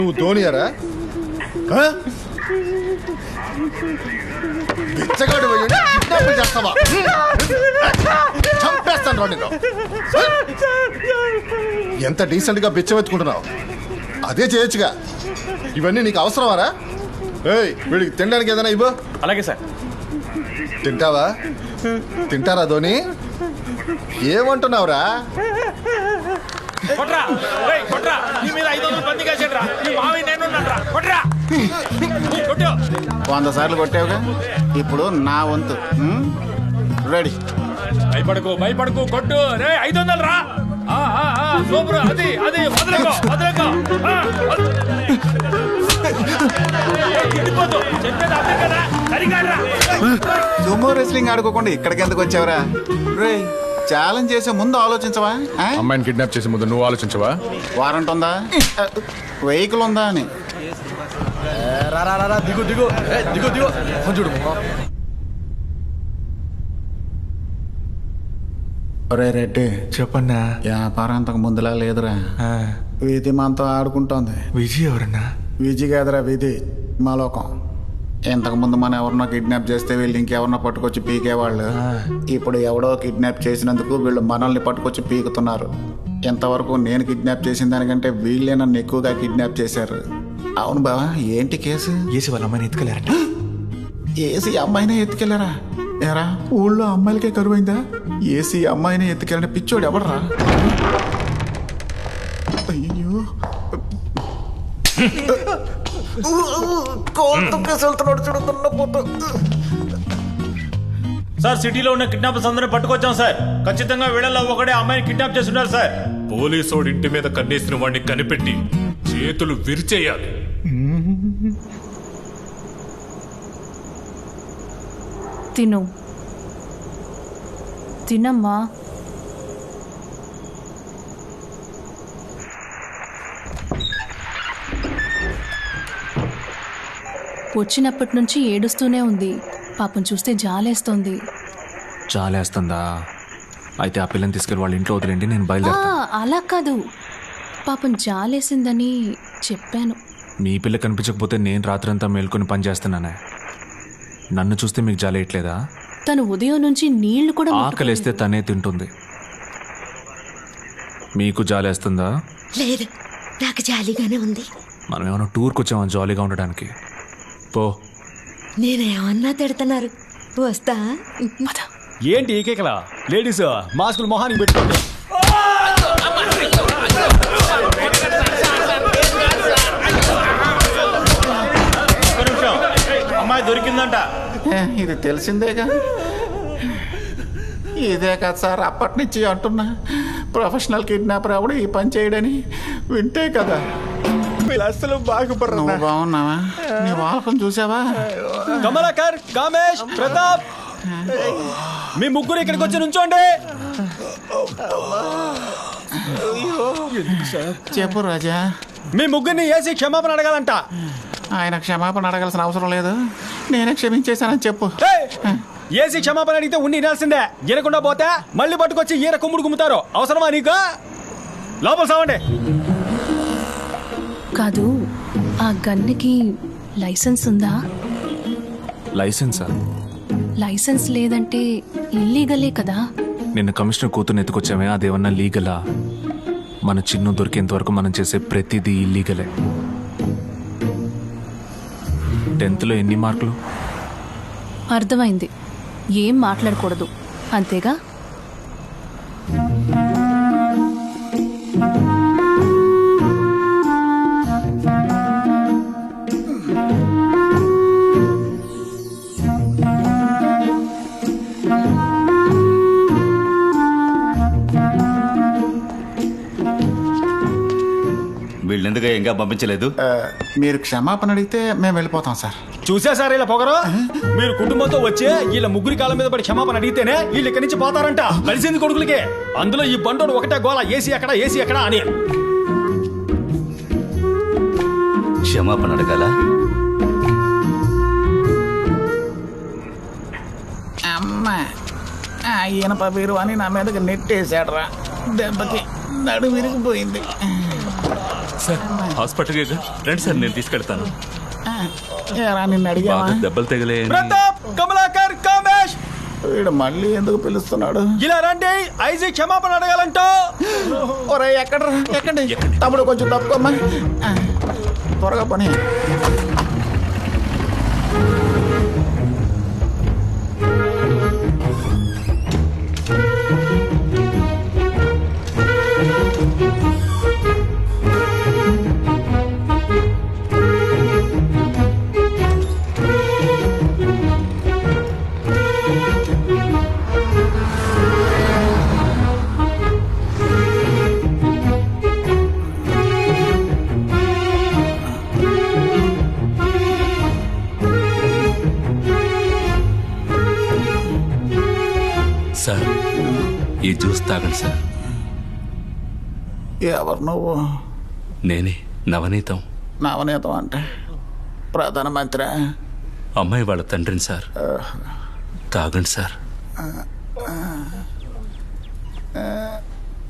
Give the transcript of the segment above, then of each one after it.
నువ్వు ధోనియారా? బిచ్చగాడు కిడ్నాప్ చేస్తావా? చంపేస్తాను రా నిన్ను. ఎంత డీసెంట్ గా బిచ్చం ఎత్తుకుంటున్నావు, అదే చేయొచ్చుగా. ఇవన్నీ నీకు అవసరమారా? ఏయ్, వీడికి తినడానికి ఏదైనా ఇవ్వు. అలాగే సార్. తింటావా? తింటారా ధోని? ఏమంటున్నావురా? 100 సార్లు కొట్టావుగా, ఇప్పుడు నా వంతు. రెడీ? భయపడకు కొట్టు. 500 రా. సూపర్. అది అది వదలకో వదలకో. సుమో రెస్లింగ్ ఆడుకోకుండా ఇక్కడికి ఎందుకు వచ్చావురా? రే, ఛాలెంజ్ చేసే ముందు ఆలోచించవా? అమ్మాయిని కిడ్నాప్ చేసే ముందు నువ్వు ఆలోచించవా? వారంట్ ఉందా, వెహికల్ ఉందా అని. దిగు దిగు దిగు దిగు. చూడు ఒరే రెడ్డి, చెప్పన్నా. వ్యాపారం అంతకు ముందులా లేదురా. వీధి మనతో ఆడుకుంటోంది. విజయ్ ఎవరన్నా? విజి కాదురా, విధి మా లోకం. ఇంతకుముందు మనం ఎవరినో కిడ్నాప్ చేస్తే వీళ్ళు ఇంకెవరినో పట్టుకొచ్చి పీకేవాళ్ళు. ఇప్పుడు ఎవడో కిడ్నాప్ చేసినందుకు వీళ్ళు మనల్ని పట్టుకొచ్చి పీకుతున్నారు. ఇంతవరకు నేను కిడ్నాప్ చేసిన దానికంటే వీళ్ళే నన్ను ఎక్కువగా కిడ్నాప్ చేశారు. అవును బావా, ఏంటి కేసు? ఏసి వాళ్ళ అమ్మాయిని ఎత్తుకెళ్ళారంట. ఏసీ అమ్మాయినే ఎత్తుకెళ్ళారా? ఏరా, ఊళ్ళో అమ్మాయిలకే కరువైందా? ఏసీ అమ్మాయినే ఎత్తుకెళ్ళిన పిచ్చోడు ఎవడరా? అయ్యో, సార్, సిటీలో ఉన్న కిడ్నాపర్స్ అందరిని పట్టుకొచ్చాం సార్. ఖచ్చితంగా వీళ్ళలో ఒకడే అమ్మాయిని కిడ్నాప్ చేస్తున్నారు సార్. పోలీసోడు ఇంటి మీద కన్నేసిన వాడిని కనిపెట్టి చేతులు విరిచేయాలి. తిను, తినమ్మా. వచ్చినప్పటి నుంచి ఏడుస్తూనే ఉంది. పాపం చూస్తే జాలేస్తోంది. చాలేస్తుందా? అయితే ఆ పిల్లని తీసుకెళ్ళి వాళ్ళ ఇంట్లో వదిలేండి, నేను బయలుదేరుతా. అలా కాదు, పాపం జాలేసిందని చెప్పాను. మీ పిల్ల కనిపించకపోతే నేను రాత్రంతా మేల్కొని పని చేస్తున్నానే. నన్ను చూస్తే మీకు జాలేయట్లేదా? తను ఉదయం నుంచి నీళ్లు కూడా ఆకలేస్తే తనే తింటుంది. మీకు జాలేస్తుందా? లేదు, నాకు జాలీగానే ఉంది. మనం ఏమైనా టూర్కి వచ్చామా జాలీగా ఉండడానికి? పో. నేనేమన్నా తిడుతున్నారు, వస్తా. ఏంటి ఏకేకలా? లేడీస్ మాస్కులు మొహానికి పెట్టుకోండి. అమ్మాయి దొరికిందంట. ఇది తెలిసిందేగా. ఇదే కదా సార్ అప్పటి నుంచి అంటున్నా, ప్రొఫెషనల్ కిడ్నాపర్ ఎవడు ఈ పని చేయడని. వింటే కదా. అసలు బాగుపడ్డా. నువ్వు బాగున్నావా? నీ వాహకం చూసావా? కమలాకర్, కామేష్, ప్రతాప్, మీ ముగ్గురు ఇక్కడికి వచ్చి నుంచోండి. చెప్పు రాజా. మీ ముగ్గురిని ఏసీ క్షమాపణ అడగాలంట. ఆయన క్షమాపణ అడగాల్సిన అవసరం లేదు, నేనే క్షమించేశానని చెప్పు. ఏసీ క్షమాపణ అడిగితే ఉండి వినాల్సిందే. వినకుండా పోతే మళ్ళీ పట్టుకొచ్చి ఈర కుమ్ముడు కుమ్ముతారు. అవసరమా నీకు? లోపల సావండి. కాదు, ఆ గన్నుకి లైసెన్స్ ఉందా? లైసెన్సా? లైసెన్స్ లేదంటే ఇల్లీగలే కదా. నిన్న కమిషనర్ కూతుర్ని ఎత్తుకొచ్చామే, అదేమన్నా లీగలా? మన చిన్ను దొరికేంత వరకు మనం చేసే ప్రతిదీ ఇల్లీగలే. 10th లో ఎన్ని మార్కులు? అర్థమైంది, ఏం మాట్లాడకూడదు అంతేగా. వీళ్ళెందుకు ఇంకా పంపించలేదు? మీరు క్షమాపణ అడిగితే మేము వెళ్ళిపోతాం సార్. చూసా సార్ ఇలా పొగరు. మీరు కుటుంబంతో వచ్చే వీళ్ళ ముగ్గురి కాలం మీద పడి క్షమాపణ అడిగితేనే వీళ్ళు ఇక్కడి నుంచి పోతారంట. కలిసింది కొడుకులకే. అందులో ఈ బండోడు ఒకటే గోల, ఏసీ ఎక్కడ ఏసీ ఎక్కడ అని. క్షమాపణ అడగాల? అమ్మా, ఈయనప వీరు అని నా మీదకి నెట్టేశాడు రా. దెబ్బకి నడు విరిగిపోయింది. సార్ హాస్పిటల్కి రండి సార్, నేను తీసుకెళ్తాను. ఏరా నిన్ను అడిగావా? బాగా దెబ్బలు తగిలే. ప్రతాప్, కమలాకర్, కామేష్, వీడు మళ్ళీ ఎందుకు పిలుస్తున్నాడు? ఇలా రండి. ఐజీ క్షమాపణ అడగాలంట. ఒరే ఎక్కండి. తమ్ముడు కొంచెం తప్పుకోమ్మా. త్వరగా పని. సార్ ఈ జ్యూస్ తాగండి సార్. ఎవరు నువ్వు? నేనే నవనీతం. నవనీతం అంటే ప్రధానమంత్రి? అమ్మాయి వాళ్ళ తండ్రిని సార్. తాగండి సార్.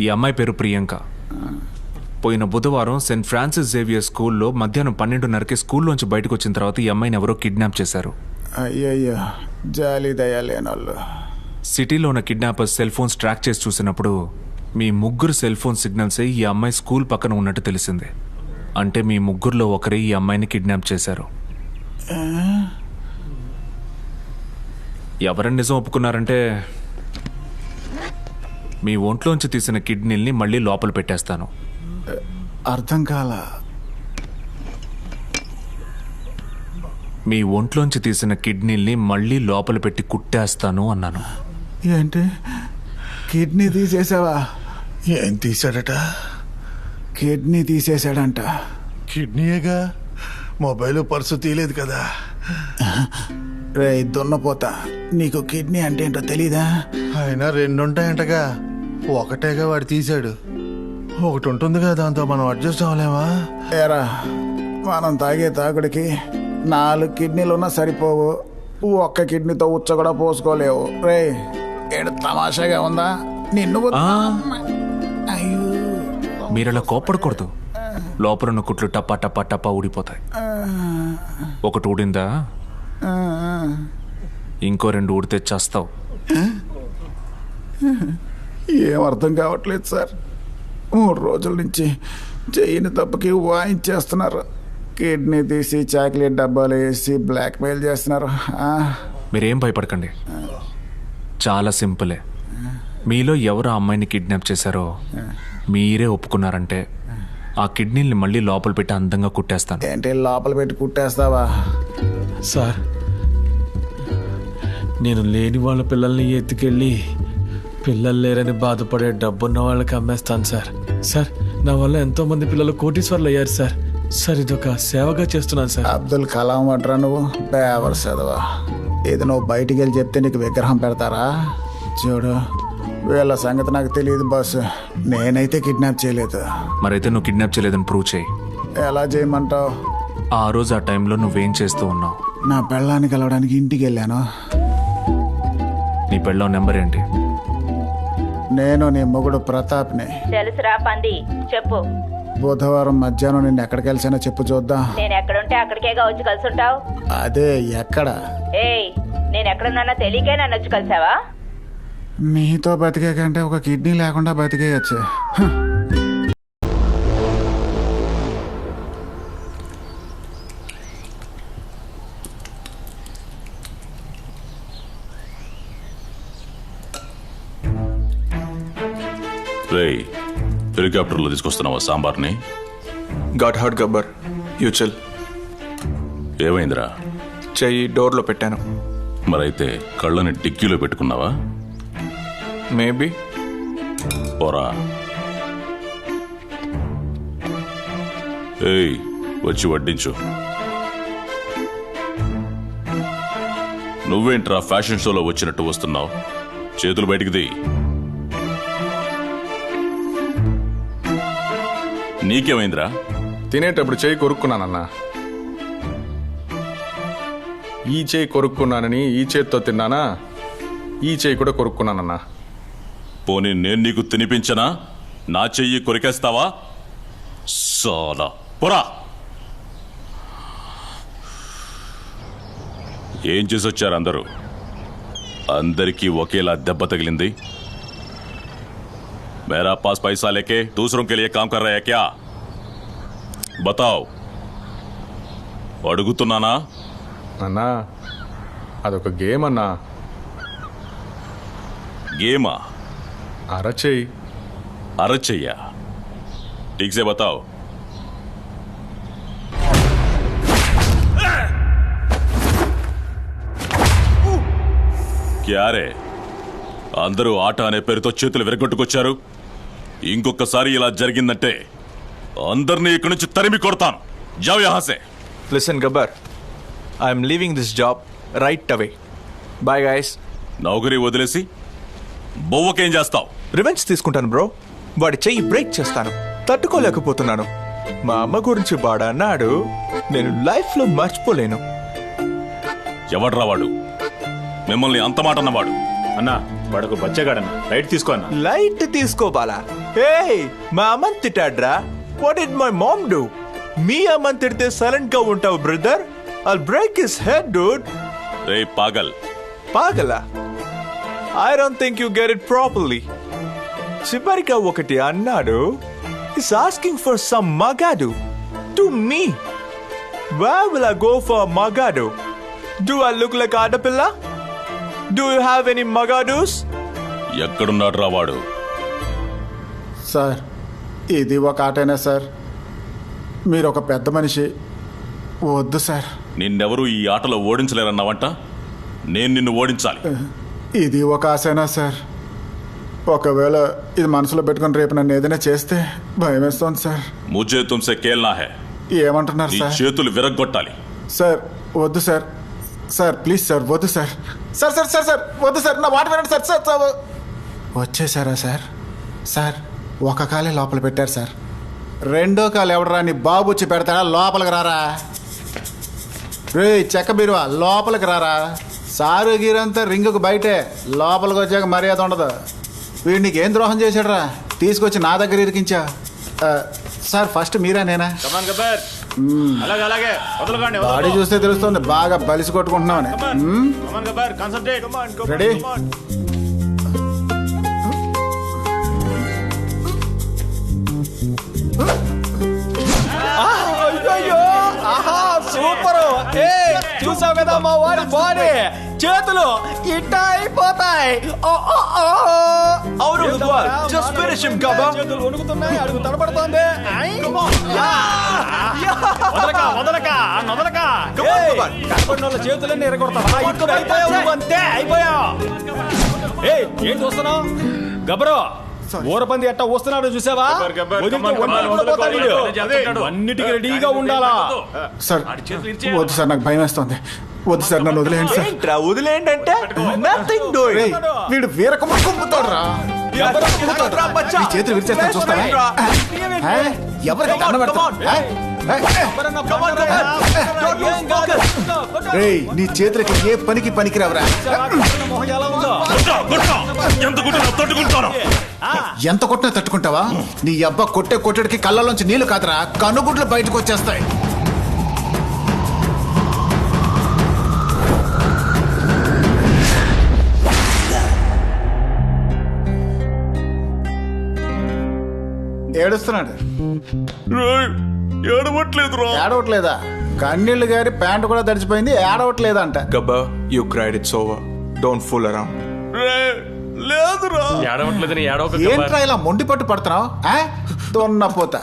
ఈ అమ్మాయి పేరు ప్రియాంక. పోయిన బుధవారం సెయింట్ ఫ్రాన్సిస్ జేవియర్ స్కూల్లో మధ్యాహ్నం 12:30కి స్కూల్లోంచి బయటకు వచ్చిన తర్వాత ఈ అమ్మాయిని ఎవరో కిడ్నాప్ చేశారు. అయ్యయ్యో, జాలి దయ లేనోళ్ళు. సిటీలో ఉన్న కిడ్నాపర్స్ సెల్ ఫోన్స్ ట్రాక్ చేసి చూసినప్పుడు మీ ముగ్గురు సెల్ ఫోన్ సిగ్నల్సే ఈ అమ్మాయి స్కూల్ పక్కన ఉన్నట్టు తెలిసింది. అంటే మీ ముగ్గురులో ఒకరే ఈ అమ్మాయిని కిడ్నాప్ చేశారు. ఎవరని నిజం ఒప్పుకున్నారంటే మీ ఒంట్లోంచి తీసిన కిడ్నీల్ని మళ్ళీ లోపల పెట్టేస్తాను. అర్థం కాల. మీ ఒంట్లోంచి తీసిన కిడ్నీల్ని మళ్ళీ లోపల పెట్టి కుట్టేస్తాను అన్నాను. ఏంటి, కిడ్నీ తీసేసావా? ఏం తీశాడట? కిడ్నీ తీసేశాడంట. కిడ్నీయేగా, మొబైల్ పర్సు తీయలేదు కదా. రే దున్నపోతా, నీకు కిడ్నీ అంటే ఏంటో తెలీదా? ఆయన 2 ఉంటాయంటగా, ఒకటేగా వాడు తీశాడు. ఒకటి ఉంటుందిగా, దాంతో మనం అడ్జస్ట్ అవ్వలేమా? ఏరా, మనం తాగే తాగుడికి 4 కిడ్నీలున్నా సరిపోవు. ఒక్క కిడ్నీతో ఉచ్చ కూడా పోసుకోలేవు. రే ఏడు తమాషాగా ఉందా? నిన్ను అయ్యో, మీరలా కోప్పడకూడదు. లోపలున్న కుట్లు టప్పా టప్పా టప్పా ఊడిపోతాయి. ఒకటి ఊడిందా, ఇంకో 2 ఊడితే చేస్తావు. ఏం అర్థం కావట్లేదు సార్. 3 రోజుల నుంచి చెయ్యిని తప్పకి వాయించేస్తున్నారు. కిడ్నీ తీసి చాక్లెట్ డబ్బాలు వేసి బ్లాక్మెయిల్ చేస్తున్నారు. మీరేం భయపడకండి, చాలా సింపులే. మీలో ఎవరు ఆ అమ్మాయిని కిడ్నాప్ చేశారో మీరే ఒప్పుకున్నారంటే ఆ కిడ్నీల్ని మళ్ళీ లోపల పెట్టి అందంగా కుట్టేస్తాను. ఏంటి లోపల పెట్టి కుట్టేస్తావా? సార్, నేను లేని వాళ్ళ పిల్లల్ని ఎత్తుకెళ్ళి పిల్లలు లేరని బాధపడే డబ్బున్న వాళ్ళకి అమ్మేస్తాను సార్. సార్, నా వల్ల ఎంతో మంది పిల్లలు కోటీశ్వర్లు అయ్యారు సార్. సార్, ఇదొక సేవగా చేస్తున్నాను సార్. అబ్దుల్ కలాం అంటారా నువ్వు? బేవర్ చదవా. ఇది నువ్వు బయటికి వెళ్ళి చెప్తే నీకు విగ్రహం పెడతారా? చూడు, వీళ్ళ సంగతి నాకు తెలియదు బాస్. నేనైతే కిడ్నాప్ చేయలేదు. మరైతే నువ్వు కిడ్నాప్ చేయలేదని ప్రూవ్ చేయి. ఎలా చేయమంటావు? ఆ రోజు ఆ టైంలో నువ్వేం చేస్తూ ఉన్నావు? నా పెళ్ళాన్ని కలవడానికి ఇంటికి వెళ్ళాను. నీ పెళ్ళాం నెంబర్ ఏంటి? నేను నీ మొగుడు ప్రతాప్ని. తెలుసురా పంది, చెప్పు. బుధవారం మధ్యాహ్నం నిన్ను ఎక్కడికి కలిసానో చెప్పు చూద్దాం. నేను ఎక్కడుంటే అక్కడికేగా వచ్చి కలుసుంటావు. అదే ఎక్కడ? ఏయ్, నేను ఎక్కడున్నానో తెలియకే నన్ను వచ్చి కలిసావా? నీతో బతికే కంటే ఒక కిడ్నీ లేకుండా బతికేయచ్చు. రేయ్, హెలికాప్టర్లో తీసుకొస్తున్నావా సాంబార్ని? Got hurt Gabbar, you chill. ఏమైందిరా? చెయ్యి డోర్లో పెట్టాను. మరైతే కళ్ళని డిక్కీలో పెట్టుకున్నావా? మేబీ. పోరా. ఏయ్, వచ్చి వడ్డించు. నువ్వేంట్రా ఫ్యాషన్ షోలో వచ్చినట్టు వస్తున్నావు? చేతులు బయటికి ది. నీకేమైందిరా? తినేటప్పుడు చేయి కొరుక్కున్నానన్నా. ఈ చేయి కొరుక్కున్నానని ఈ చేతితో తిన్నానా? ఈ చేయి కూడా కొరుక్కున్నానన్నా. పోనీ నేను నీకు తినిపించనా? నా చెయ్యి కొరికేస్తావా? చాలా పోరా. ఏం చేసి వచ్చారు అందరూ? అందరికీ ఒకేలా దెబ్బ తగిలింది. मेरा पास पैसा लेके दूसरों के लिए काम कर रहा है क्या? बताओ. అడుగుతున్నానా? అన్నా అదొక గేమ్ అన్నా. గేమా? అరచేయి. అరచెయ్యా? ठीक से बताओ. क्या रे, అందరూ ఆట అనే పేరుతో చేతులు విరగొట్టుకొచ్చారు. ఇంకొకసారి ఇలా జరిగిందంటే అందరినీ ఇక్కడి నుంచి తరిమి కొడతాను. జావ్ యహా సే. Listen Gabbar, I'm leaving this job right away. Bye guys. నౌకరీ వదిలేసి బొవ్వకేం చేస్తావు? రివెంజ్ తీసుకుంటాను బ్రో. వాడి చెయ్యి బ్రేక్ చేస్తాను. తట్టుకోలేకపోతున్నాను. మా అమ్మ గురించి వాడు అన్నాడు, నేను లైఫ్లో మర్చిపోలేను. ఎవడ్రా వాడు? మిమ్మల్ని అంత మాట అన్నవాడు? అన్నా వాడొక బచ్చగాడన్నా, లైట్ తీసుకో అన్నా. లైట్ తీసుకోవాలా? ఏయ్, మా అమ్మని తిట్టాడ్రా. What did my mom do? మీ అమ్మని తిడితే సైలెంట్ గా ఉంటావు brother? I'll break his head dude. రే పాగల్. పాగలా? I don't think you get it properly. చివరిగా ఒకటి అన్నాడు, ఇస్ ఆస్కింగ్ ఫర్ సమ్ మగాడు to me. Where will I go for magadu? Do I look like ఆడపిల్ల? Do you have any magadus? ఎక్కడున్నాడు రా వాడు? సార్, ఇది ఒక ఆటేనా సార్? మీరు ఒక పెద్ద మనిషి. వద్దు సార్. నిన్నెవరూ ఈ ఆటలో ఓడించలేరన్నావంట. నేను నిన్ను ఓడించాలి. ఇది ఒక ఆశేనా సార్? ఒకవేళ ఇది మనసులో పెట్టుకుని రేపు నన్ను ఏదైనా చేస్తే భయం వేస్తోంది సార్. ముజే తుమ్సే కేల్నా హై. ఏమంటున్నారు నీ సార్? చేతులు విరగ్గొట్టాలి. సార్ వద్దు సార్. సార్ ప్లీజ్ సార్, వద్దు sir. Sir sir sir sir వద్దు సార్, నా మాట వినండి సార్. సార్ సార్ వచ్చేసారా సార్? సార్ ఒక కాలే లోపల పెట్టారు సార్. రెండో కాలు ఎవడరా నీ బాబు వచ్చి పెడతాడా? లోపలికి రారా. రే చెక్క బీరువా, లోపలికి రారా. సారు గీరంతా రింగుకు బయటే, లోపలికి వచ్చాక మర్యాద ఉండదు. వీడు నీకేం ద్రోహం చేశాడురా? తీసుకొచ్చి నా దగ్గర ఇరికించా. సార్ ఫస్ట్ మీరా నేనా? బాడీ చూస్తే తెలుస్తుంది బాగా బలిసి కొట్టుకుంటున్నామని. రెడీ? సూపర్. చూసావు కదా మా వాడి బాడీ, చేతులు ఇట్టా అయిపోతాయి. అవును, జస్ట్ ఫినిష్ హిమ్ గబ్బా. చేతులు వణుకుతున్నాయి, అడుగు తడబడుతోంది. కనపడిన చేతులన్నీ ఎరగొడతావా? ఇప్పుడు అయిపోయావు, అంతే అయిపోయావు. ఏం చూస్తున్నావు గబ్బరో? ఊరపంది ఎట్టా వస్తున్నాడు చూసావా? అన్నిటికీ రెడీగా ఉండాలా? సార్ వద్దు సార్, నాకు భయం వేస్తుంది. వద్దు సార్, నన్ను వదిలేయండి సార్. వదిలేయండి అంటే నథింగ్ డూయింగ్. వీడు వీరకమ్మ కుమ్ముతాడురా. ఈ చేతులు విరిచేస్తాను చూస్తావా? ఎవరికి దండం పెడతావు? రేయ్, నీ చేతులకి ఏ పనికి పనికిరావరా? ఎంత కొట్టినా తట్టుకుంటావా? నీ అబ్బా కొట్టేటికి కళ్ళలోంచి నీళ్లు కాదురా, కనుగుడ్లు బయటకు వచ్చేస్తాయి. ఏడుస్తున్నాడు. ఏడవట్లేదా? కన్నీళ్లు గారి ప్యాంటు కూడా తడిచిపోయింది, ఏడవట్లేదా అంట. Gabba, you cried, it's over. Don't fool around. ఏంట్రా ఇలా మొండి పట్టు పడుతున్నావు? తొన్నపోతా.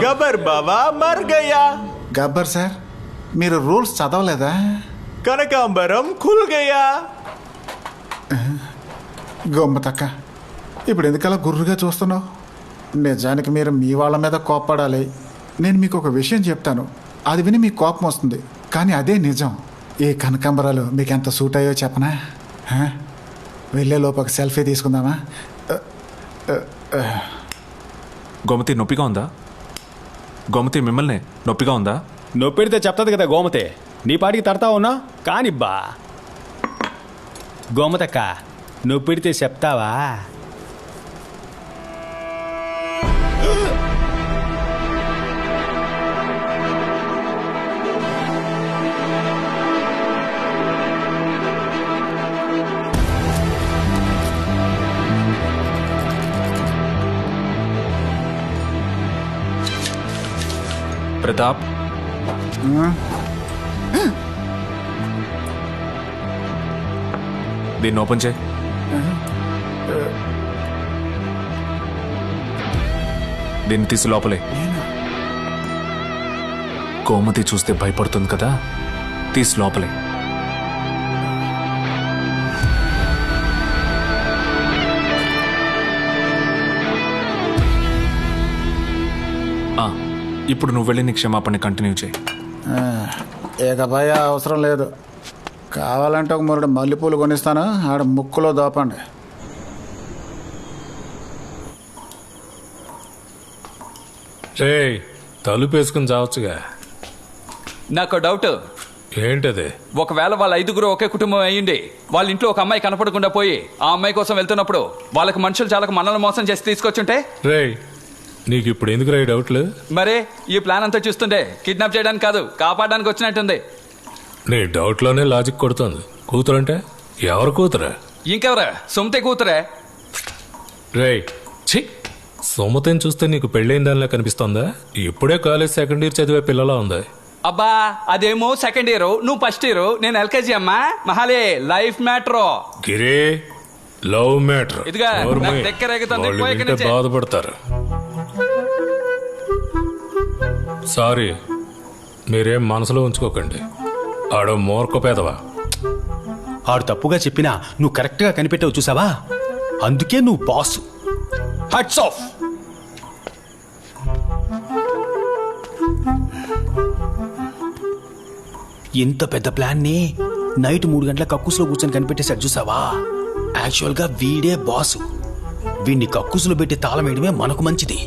గబ్బర్ బాబా మర్ గయా. గబ్బర్ సార్, మీరు రూల్స్ చదవలేదా? కనకాంబరం ఖుల్ గయా. గొమ్మతక్క, ఇప్పుడు ఎందుకలా గుర్రుగా చూస్తున్నావు? నిజానికి మీరు మీ వాళ్ళ మీద కోప్పడాలి. నేను మీకు ఒక విషయం చెప్తాను, అది విని మీకు కోపం వస్తుంది, కానీ అదే నిజం. ఈ కనకాంబరాలు మీకు ఎంత సూట్ అయ్యో చెప్పనా? వెళ్ళే లోపు ఒక సెల్ఫీ తీసుకుందామా? గోమతి నొప్పిగా ఉందా? గోమతి మిమ్మల్ని నొప్పిగా ఉందా? నొప్పెడితే చెప్తుంది కదా గోమతి. నీ పాటికి తడతా ఉన్నా కాని బా. గోమతక్క, నొప్పెడితే చెప్తావా? ప్రతాప్ దీన్ని ఓపెన్ చేయి. దీన్ని తీసి లోపలే. కోమతి చూస్తే భయపడుతుంది కదా, తీసి లోపలే. ఇప్పుడు నువ్వు వెళ్ళి నీ క్షమాపణ కంటిన్యూ చేయి. ఇక భయ అవసరం లేదు. కావాలంటే ఒక 3 మల్లెపూలు కొనిస్తాను, ఆడ ముక్కులో దోపండి. తలుపేసుకుని చావచ్చుగా. నాకు డౌట్. ఏంటది? ఒకవేళ వాళ్ళ 5గురు ఒకే కుటుంబం అయ్యింది, వాళ్ళ ఇంట్లో ఒక అమ్మాయి కనపడకుండా పోయి ఆ అమ్మాయి కోసం వెళ్తున్నప్పుడు వాళ్ళకి మనుషులు చాలా మనల్ని మోసం చేసి తీసుకొచ్చుంటే? నీకు ఇప్పుడు ఎందుకు రాయి డౌట్లు? మరే ఈ ప్లాన్ అంతా చూస్తుంటే కిడ్నాప్ చేయడానికి కాదు, కాపాడడానికి వచ్చినట్టుంది. నీ డౌట్లోనే లాజిక్ కొడుతుంది. కూతురంటే ఎవరు కూతురా? ఇంకెవరా? సుమతి కూతురే. ఛీ, సుమతిని చూస్తే నీకు పెళ్ళైన దానిలా కనిపిస్తోందా? ఇప్పుడే కాలేజ్ సెకండ్ ఇయర్ చదివే పిల్లలా ఉంది. అబ్బా అదేమో సెకండ్ ఇయర్, నువ్వు ఫస్ట్ ఇయర్, నేను ఎల్కేజీ అమ్మా. మహాలే లైఫ్ మ్యాటర్. గిరే లవ్ మ్యాటర్. ఇదిగా బాధపడతారు. సారీ, మీరేం మనసులో ఉంచుకోకండి. ఆడో మూర్ఖ పేదవా. ఆడు తప్పుగా చెప్పినా నువ్వు కరెక్ట్గా కనిపెట్టావు చూసావా, అందుకే నువ్వు బాస్. Hats off. ఇంత పెద్ద ప్లాన్ని నైట్ 3 గంటల కక్కుసులో కూర్చొని కనిపెట్టేశాడు చూసావా. యాక్చువల్గా వీడే బాసు. వీడిని కక్కుసులో పెట్టి తాళం వేయడమే మనకు మంచిది.